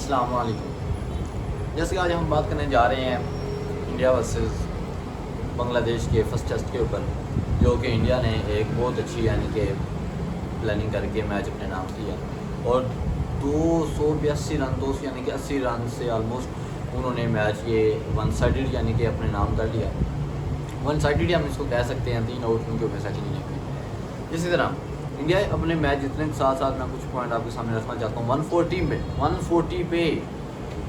अस्सलाम वालेकुम। जैसे कि आज हम बात करने जा रहे हैं इंडिया वर्सेस बांग्लादेश के फर्स्ट टेस्ट के ऊपर, जो कि इंडिया ने एक बहुत अच्छी यानी कि प्लानिंग करके मैच अपने नाम किया और 282 रन 200 यानी कि 80 रन से आलमोस्ट उन्होंने मैच ये वन साइडेड यानी कि अपने नाम कर लिया। वन साइडेड हम इसको कह सकते हैं, 3 आउट उनके ऊपर सेकंड इनिंग में। इसी तरह इंडिया अपने मैच जीतने के साथ साथ मैं कुछ पॉइंट आपके सामने रखना चाहता हूँ। 140 पे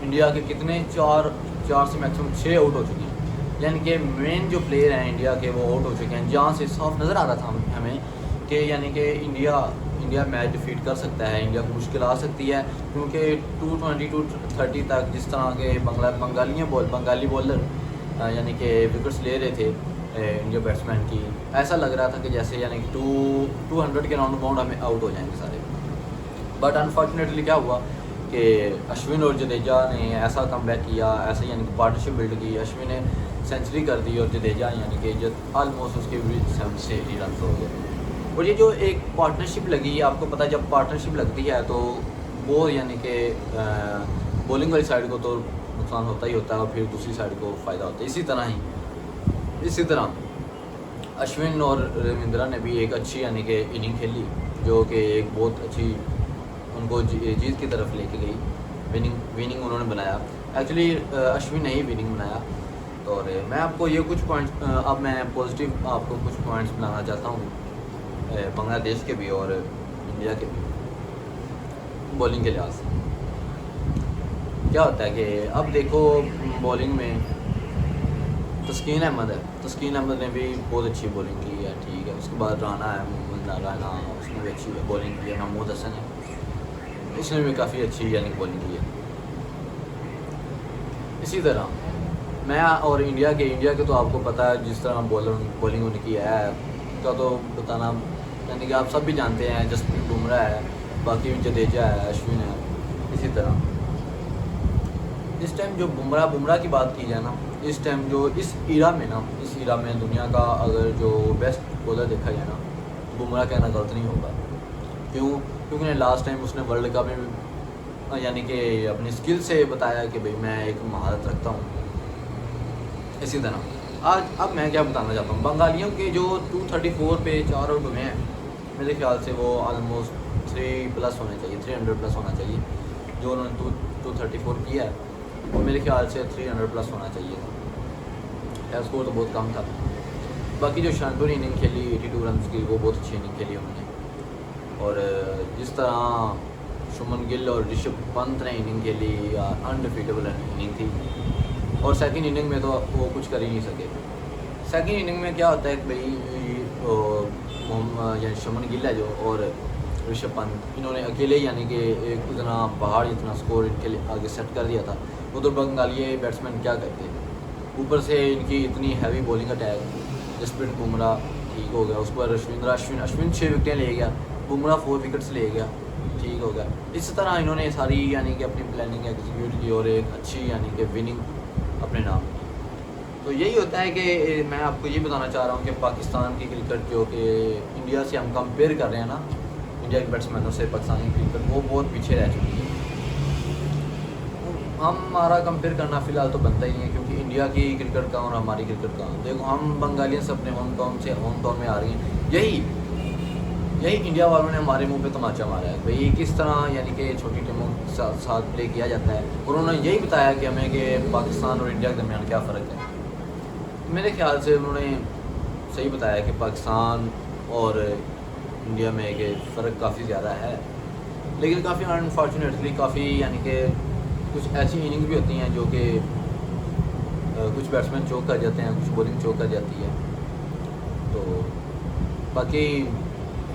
इंडिया के कितने चार से मैक्सिमम 6 आउट हो चुके हैं, यानी कि मेन जो प्लेयर हैं इंडिया के वो आउट हो चुके हैं, जहाँ से साफ नज़र आ रहा था हमें कि यानी कि इंडिया मैच डिफीट कर सकता है, इंडिया को मुश्किल आ सकती है, क्योंकि 220-230 तक जिस तरह के बंगाली बॉलर यानी कि विकेट्स ले रहे थे इंडिया बैट्समैन की, ऐसा लग रहा था कि जैसे यानी कि 200 के राउंड अबाउंड हमें आउट हो जाएंगे सारे। बट अनफॉर्चुनेटली क्या हुआ कि अश्विन और जडेजा ने ऐसा कमबैक किया, ऐसा यानी कि पार्टनरशिप बिल्ड की। अश्विन ने सेंचुरी कर दी और जडेजा यानी कि ऑलमोस्ट उसके 70 से 80 रन हो गए। और ये जो एक पार्टनरशिप लगी, आपको पता है जब पार्टनरशिप लगती है तो वो यानी कि बॉलिंग वाली साइड को तो नुकसान होता ही होता है और फिर दूसरी साइड को फ़ायदा होता है। इसी तरह अश्विन और रविंद्रा ने भी एक अच्छी यानी कि इनिंग खेली, जो कि एक बहुत अच्छी उनको जीत की तरफ लेके गई। विनिंग उन्होंने बनाया। एक्चुअली अश्विन ने ही विनिंग बनाया। और मैं आपको ये कुछ पॉइंट्स अब मैं पॉजिटिव आपको कुछ पॉइंट्स बनाना चाहता हूँ बांग्लादेश के भी और इंडिया के भी बॉलिंग के लिहाज से। क्या होता है कि अब देखो बॉलिंग में तस्कीन अहमद ने भी बहुत अच्छी बॉलिंग की है, ठीक है। उसके बाद राना है, मोहम्मद राना, उसने भी अच्छी बॉलिंग की है। महमूद हसन है, उसने भी काफ़ी अच्छी यानी बॉलिंग की है। इसी तरह मैं और इंडिया के तो आपको पता है जिस तरह बॉलिंग उनकी है का तो बताना यानी कि आप सब भी जानते हैं। जसप्रीत बुमराह है, बाकी जडेजा है, अश्विन है। इसी तरह इस टाइम जो बुमराह की बात की जाए ना, इस टाइम जो इस इरा में दुनिया का अगर जो बेस्ट बॉलर देखा जाए ना, बुमराह कहना गलत नहीं होगा। क्योंकि लास्ट टाइम उसने वर्ल्ड कप में यानी कि अपनी स्किल से बताया कि भाई मैं एक महारत रखता हूँ। इसी तरह अब मैं क्या बताना चाहता हूँ, बंगालियों के जो 234 पे 4 आउट हुए हैं, मेरे ख्याल से वो आलमोस्ट 300+ होने चाहिए, 300+ होना चाहिए। जो उन्होंने 234 किया है वो मेरे ख्याल से 300+ होना चाहिए था। स्कोर तो बहुत कम था। बाकी जो शानपुर इनिंग खेली 82 रन की, वो बहुत अच्छी इनिंग खेली उन्होंने। और जिस तरह शुभमन गिल और ऋषभ पंत ने इनिंग खेली, अनडिफीटेबल इनिंग थी। और सेकंड इनिंग में तो वो कुछ कर ही नहीं सके। सेकंड इनिंग में क्या होता है कि भाई यानी शुभमन गिल है जो और ऋषभ पंत, इन्होंने अकेले यानी कि एक इतना पहाड़ जितना स्कोर इनके लिए आगे सेट कर दिया था। उधर बंगाली बैट्समैन क्या करते, ऊपर से इनकी इतनी heavy bowling attack, Jasprit Bumrah ठीक हो गया, उस पर अश्विन 6 विकेटें ले गया, बुमराह 4 विकेट्स ले गया, ठीक हो गया। इस तरह इन्होंने सारी यानी कि अपनी प्लानिंग एग्जीक्यूट की और एक अच्छी यानी कि विनिंग अपने नाम की। तो यही होता है कि मैं आपको ये बताना चाह रहा हूँ कि पाकिस्तान की क्रिकेट जो कि इंडिया से हम कंपेयर कर रहे हैं ना, इंडिया के बैट्समैनों से पाकिस्तानी क्रिकेट वो बहुत पीछे रह चुकी है। हमारा कंपेयर करना फ़िलहाल तो बनता ही नहीं है, क्योंकि इंडिया की क्रिकेट का और हमारी क्रिकेट का देखो, हम बंगालियों से अपने होम टाउन में आ रही हैं। यही इंडिया वालों ने हमारे मुंह पे तमाचा मारा है भाई, किस तरह यानी कि छोटी टीमों के साथ प्ले किया जाता है। और उन्होंने यही बताया कि हमें कि पाकिस्तान और इंडिया के दरमियान क्या फ़र्क है। मेरे ख्याल से उन्होंने सही बताया कि पाकिस्तान और इंडिया में कि फ़र्क काफ़ी ज़्यादा है, लेकिन काफ़ी अनफॉर्चुनेटली काफ़ी यानी कि कुछ ऐसी इनिंग्स भी होती हैं जो कि कुछ बैट्समैन चौक कर जाते हैं, कुछ बॉलिंग चौक कर जाती है। तो बाकी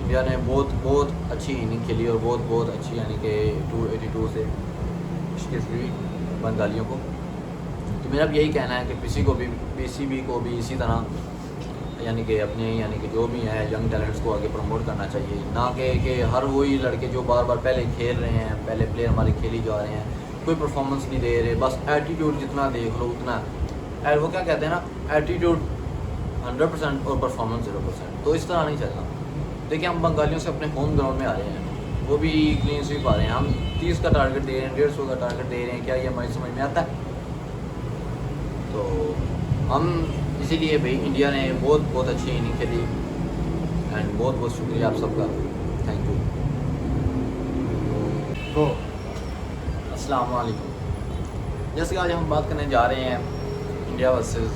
इंडिया ने बहुत अच्छी इनिंग खेली और बहुत अच्छी यानी कि 282 से शिकस्त दी बंगालियों को। तो मेरा भी यही कहना है कि पीसीबी को भी इसी तरह यानी कि अपने यानी कि जो भी हैं यंग टैलेंट्स को आगे प्रमोट करना चाहिए, ना कि हर वही लड़के जो बार पहले खेल रहे हैं, पहले प्लेयर हमारे खेली जा रहे हैं, कोई परफॉर्मेंस नहीं दे रहे, बस एटीट्यूड जितना देख लो उतना। वो क्या कहते हैं ना, एटीट्यूड 100% और परफॉर्मेंस 0%। तो इस तरह नहीं चलना। देखिए हम बंगालियों से अपने होम ग्राउंड में आ रहे हैं, वो भी क्लीन स्वीप आ रहे हैं। हम 30 का टारगेट दे रहे हैं, 150 का टारगेट दे रहे हैं, क्या ये हमारी समझ में आता है? तो हम इसीलिए भाई इंडिया ने बहुत बहुत अच्छी इनिंग खेली एंड बहुत बहुत शुक्रिया आप सबका, थैंक यू। तो अस्सलाम वालेकुम। जैसे कि आज हम बात करने जा रहे हैं इंडिया वर्सेस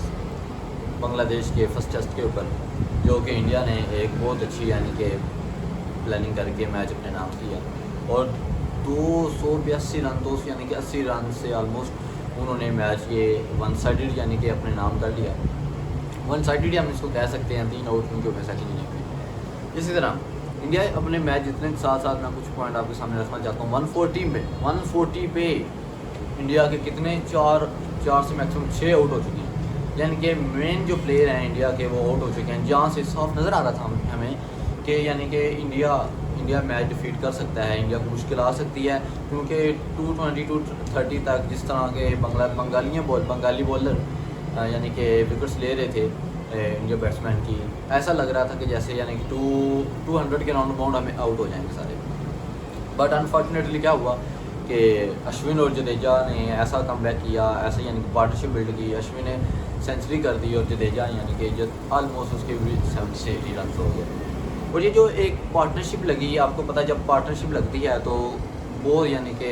बांग्लादेश के फर्स्ट टेस्ट के ऊपर, जो कि इंडिया ने एक बहुत अच्छी यानी कि प्लानिंग करके मैच अपने नाम किया और 282 रन, 200 यानी कि 80 रन से ऑलमोस्ट उन्होंने मैच ये वन साइडेड यानी कि अपने नाम कर लिया। वन साइडेड हम इसको कह सकते हैं, 3 आउट उनके ऊपर सेकंड इनिंग में। इसी तरह इंडिया अपने मैच जितने के साथ साथ मैं कुछ पॉइंट आपके सामने रखना चाहता हूँ। 140 पे इंडिया के कितने 4 से मैक्सिमम 6 आउट हो चुके हैं, यानी कि मेन जो प्लेयर हैं इंडिया के वो आउट हो चुके हैं, जहाँ से साफ नज़र आ रहा था हमें कि यानी कि इंडिया मैच डिफीट कर सकता है, इंडिया को मुश्किल आ सकती है, क्योंकि 220-230 तक जिस तरह के बंगाली बॉलर यानी कि विकेट्स ले रहे थे इंडिया बैट्समैन की, ऐसा लग रहा था कि जैसे यानी कि 200 के राउंड अबाउंड हमें आउट हो जाएंगे सारे। बट अनफॉर्चुनेटली क्या हुआ कि अश्विन और जडेजा ने ऐसा कमबैक किया, ऐसा यानी कि पार्टनरशिप बिल्ड की। अश्विन ने सेंचुरी कर दी और जडेजा यानी कि ऑलमोस्ट उसके 70 से 80 रन हो गए। और ये जो एक पार्टनरशिप लगी है, आपको पता है जब पार्टनरशिप लगती है तो वो यानी कि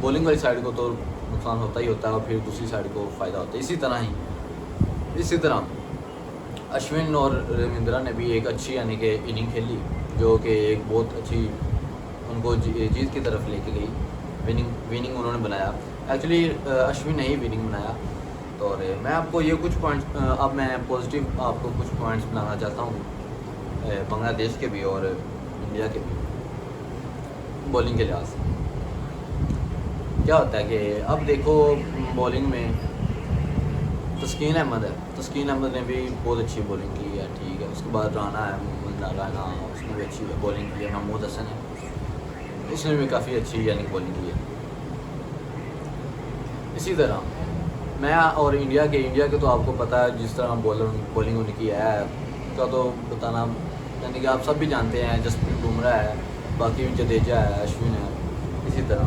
बॉलिंग वाली साइड को तो नुकसान होता ही होता है और फिर दूसरी साइड को फ़ायदा होता है। इसी तरह अश्विन और रविंद्रा ने भी एक अच्छी यानी कि इनिंग खेली, जो कि एक बहुत अच्छी उनको जीत की तरफ लेके गई। विनिंग उन्होंने बनाया, एक्चुअली अश्विन ने ही विनिंग बनाया। तो और मैं आपको ये कुछ पॉइंट्स अब मैं पॉजिटिव आपको कुछ पॉइंट्स बनाना चाहता हूँ बांग्लादेश के भी और इंडिया के भी बॉलिंग के लिहाज से। क्या होता है कि अब देखो बॉलिंग में तस्कीन अहमद ने भी बहुत अच्छी बॉलिंग की है, ठीक है। उसके बाद राना है, मोहम्मद राना, उसने भी अच्छी बॉलिंग की है। महमूद हसन है, उसने भी काफ़ी अच्छी यानी बॉलिंग की है। इसी तरह मैं और इंडिया के तो आपको पता है जिस तरह बॉलिंग उनकी है, का तो बताना यानी कि आप सब भी जानते हैं। जसप्रीत बुमराह है, बाकी जडेजा है, अश्विन है। इसी तरह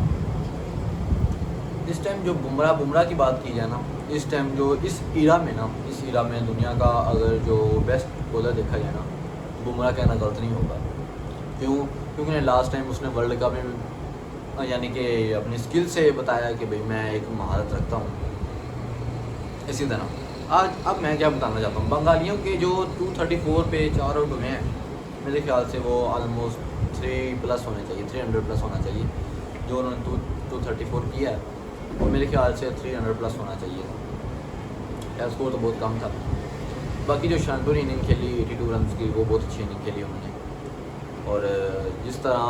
इस टाइम जो बुमराह की बात की जाए ना, इस टाइम जो इस इरा में दुनिया का अगर जो बेस्ट बॉलर देखा जाए ना, बुमराह कहना गलत नहीं होगा। क्योंकि लास्ट टाइम उसने वर्ल्ड कप में यानी कि अपनी स्किल से बताया कि भाई मैं एक महारत रखता हूँ। इसी तरह अब मैं क्या बताना चाहता हूँ, बंगालियों के जो 234 पे 4 आउट हुए हैं, मेरे ख्याल से वो ऑलमोस्ट 300+ होना चाहिए। जो उन्होंने 234 किया है वो मेरे ख्याल से 300+ होना चाहिए था। स्कोर तो बहुत कम था। बाकी जो शानदार इनिंग खेली 82 रन की, वो बहुत अच्छी इनिंग खेली उन्होंने। और जिस तरह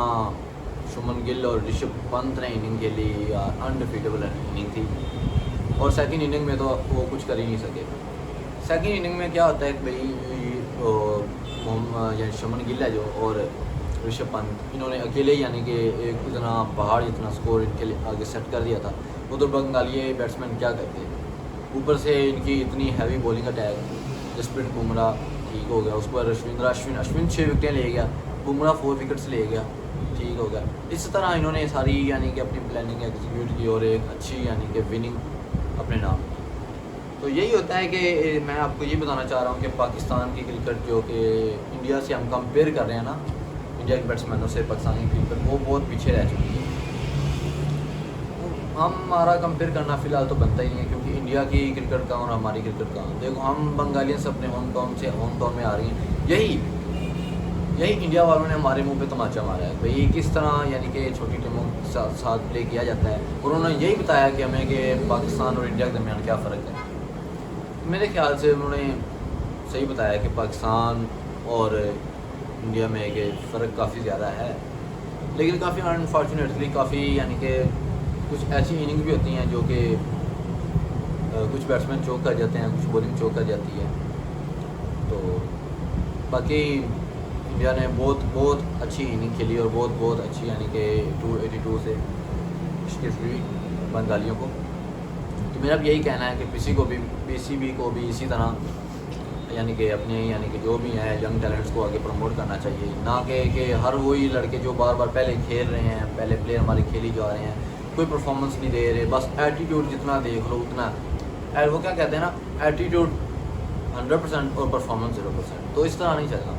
शुभमन गिल और ऋषभ पंत ने इनिंग खेली, अनडिफीटेबल इनिंग थी। और सेकंड इनिंग में तो वो कुछ कर ही नहीं सके। सेकंड इनिंग में क्या होता है कि भाई यानी शुभमन गिल है जो और ऋषभ पंत, इन्होंने अकेले यानी कि एक इतना पहाड़ इतना स्कोर इनके लिए आगे सेट कर दिया था। वो तो बंगाली बैट्समैन क्या करते, ऊपर से इनकी इतनी heavy bowling attack. Jasprit Bumrah ठीक हो गया, उस पर अश्विन 6 विकेटें ले गया, बुमराह 4 विकेट्स ले गया, ठीक हो गया। इस तरह इन्होंने सारी यानी कि अपनी प्लानिंग एग्जीक्यूट की और एक अच्छी यानी कि विनिंग अपने नाम की। तो यही होता है कि मैं आपको ये बताना चाह रहा हूँ कि पाकिस्तान की क्रिकेट जो कि इंडिया से हम कंपेयर कर रहे हैं ना, इंडिया के बैट्समैनों से पाकिस्तानी क्रिकेट वो बहुत पीछे रह चुकी है। हमारा कंपेयर करना फ़िलहाल तो बनता ही नहीं है, क्योंकि इंडिया की क्रिकेट का और हमारी क्रिकेट का देखो, हम बंगालियों से अपने होम टाउन में आ रही हैं। यही इंडिया वालों ने हमारे मुंह पे तमाचा मारा है भाई, किस तरह यानी कि छोटी टीमों के साथ प्ले किया जाता है। और उन्होंने यही बताया कि हमें कि पाकिस्तान और इंडिया के दरमियान क्या फ़र्क है। मेरे ख्याल से उन्होंने सही बताया कि पाकिस्तान और इंडिया में एक फ़र्क काफ़ी ज़्यादा है, लेकिन काफ़ी अनफॉर्चुनेटली काफ़ी यानी कि कुछ ऐसी इनिंग भी होती हैं जो कि कुछ बैट्समैन चौक कर जाते हैं, कुछ बॉलिंग चौक कर जाती है। तो बाकी इंडिया ने बहुत अच्छी इनिंग खेली और बहुत अच्छी यानी कि 282 से शिकस्त हुई बंगालियों को। तो मेरा भी यही कहना है कि पीसीबी को भी इसी तरह यानी कि अपने यानी कि जो भी हैं यंग टैलेंट्स को आगे प्रमोट करना चाहिए, ना कि हर वही लड़के जो बार बार पहले खेल रहे हैं, पहले प्लेयर हमारे खेल ही जा रहे हैं, कोई परफॉर्मेंस नहीं दे रहे, बस एटीट्यूड जितना देख लो उतना। वो क्या कहते हैं ना, एटीट्यूड 100% और परफॉर्मेंस 0%। तो इस तरह नहीं चलना।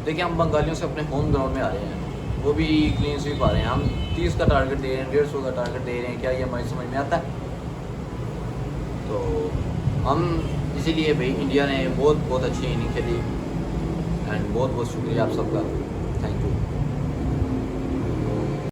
देखिए हम बंगालियों से अपने होम ग्राउंड में आ रहे हैं, वो भी क्लीन स्वीप आ रहे हैं, हम 30 का टारगेट दे रहे हैं, 150 का टारगेट दे रहे हैं, क्या ये हमारी समझ में आता है? तो हम इसीलिए भाई इंडिया ने बहुत बहुत अच्छी इनिंग खेली। एंड बहुत बहुत शुक्रिया आप सबका, थैंक यू।